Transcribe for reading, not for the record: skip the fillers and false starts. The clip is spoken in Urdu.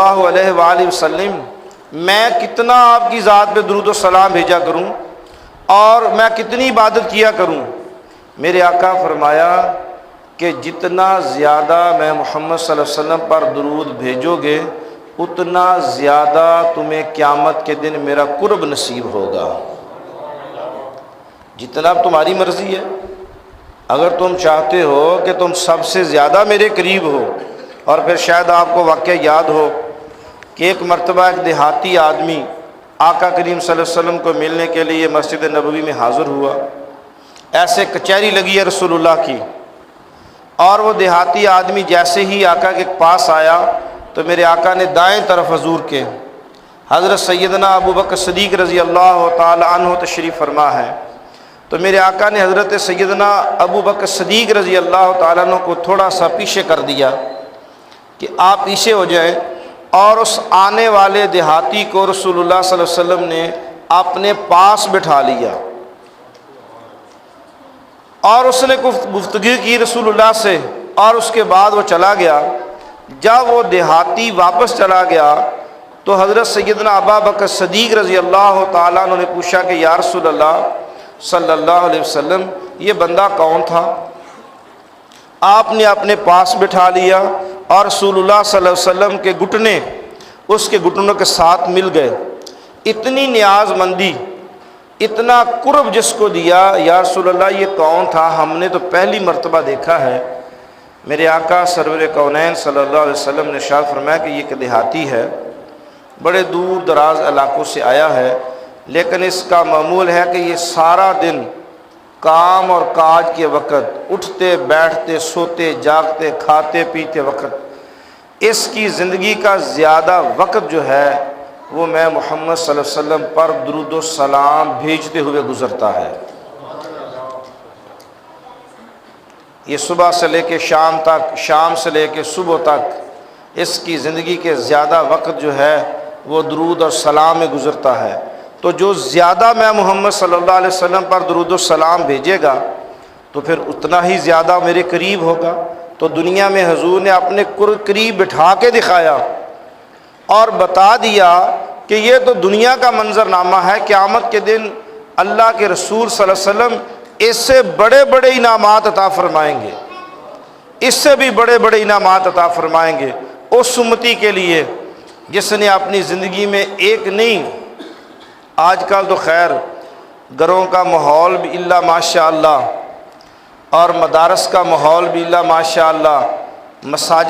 اللہ علیہ وآلہ وسلم میں کتنا آپ کی ذات پہ درود و سلام بھیجا کروں اور میں کتنی عبادت کیا کروں؟ میرے آقا فرمایا کہ جتنا زیادہ میں محمد صلی اللہ علیہ وسلم پر درود بھیجو گے اتنا زیادہ تمہیں قیامت کے دن میرا قرب نصیب ہوگا۔ جتنا تمہاری مرضی ہے، اگر تم چاہتے ہو کہ تم سب سے زیادہ میرے قریب ہو، اور پھر شاید آپ کو واقعہ یاد ہو کہ ایک مرتبہ ایک دیہاتی آدمی آقا کریم صلی اللہ علیہ وسلم کو ملنے کے لیے مسجد نبوی میں حاضر ہوا۔ ایسے کچہری لگی ہے رسول اللہ کی، اور وہ دیہاتی آدمی جیسے ہی آقا کے پاس آیا تو میرے آقا نے دائیں طرف حضور کے حضرت سیدنا ابو بکر صدیق رضی اللہ تعالی عنہ تشریف فرما ہے، تو میرے آقا نے حضرت سیدنا ابو بکر صدیق رضی اللہ تعالیٰ عنہ کو تھوڑا سا پیچھے کر دیا کہ آپ پیچھے ہو جائیں، اور اس آنے والے دیہاتی کو رسول اللہ صلی اللہ علیہ وسلم نے اپنے پاس بٹھا لیا، اور اس نے گفتگو کی رسول اللہ سے، اور اس کے بعد وہ چلا گیا۔ جب وہ دیہاتی واپس چلا گیا تو حضرت سیدنا ابو بکر صدیق رضی اللہ تعالیٰ عنہ نے پوچھا کہ یا رسول اللہ صلی اللہ علیہ وسلم یہ بندہ کون تھا؟ آپ نے اپنے پاس بٹھا لیا اور رسول اللہ صلی اللہ علیہ وسلم کے گھٹنے اس کے گھٹنوں کے ساتھ مل گئے۔ اتنی نیاز مندی، اتنا قرب جس کو دیا، یا رسول اللہ یہ کون تھا؟ ہم نے تو پہلی مرتبہ دیکھا ہے۔ میرے آقا سرور کونین صلی اللہ علیہ وسلم نے ارشاد فرمایا کہ یہ ایک دیہاتی ہے، بڑے دور دراز علاقوں سے آیا ہے، لیکن اس کا معمول ہے کہ یہ سارا دن کام اور کاج کے وقت اٹھتے بیٹھتے سوتے جاگتے کھاتے پیتے وقت اس کی زندگی کا زیادہ وقت جو ہے وہ میں محمد صلی اللہ علیہ وسلم پر درود و سلام بھیجتے ہوئے گزرتا ہے۔ یہ صبح سے لے کے شام تک، شام سے لے کے صبح تک اس کی زندگی کے زیادہ وقت جو ہے وہ درود اور سلام میں گزرتا ہے۔ تو جو زیادہ میں محمد صلی اللہ علیہ وسلم پر درود و سلام بھیجے گا تو پھر اتنا ہی زیادہ میرے قریب ہوگا۔ تو دنیا میں حضور نے اپنے قریب بٹھا کے دکھایا اور بتا دیا کہ یہ تو دنیا کا منظرنامہ ہے، قیامت کے دن اللہ کے رسول صلی اللہ علیہ وسلم اس سے بڑے بڑے انعامات عطا فرمائیں گے، اس سے بھی بڑے بڑے انعامات عطا فرمائیں گے اس امتی کے لیے جس نے اپنی زندگی میں ایک نہیں، آج کل تو خیر گھروں کا ماحول بھی اللہ ماشاء اللہ اور مدارس کا ماحول بھی اللہ ماشاء اللہ، مساجد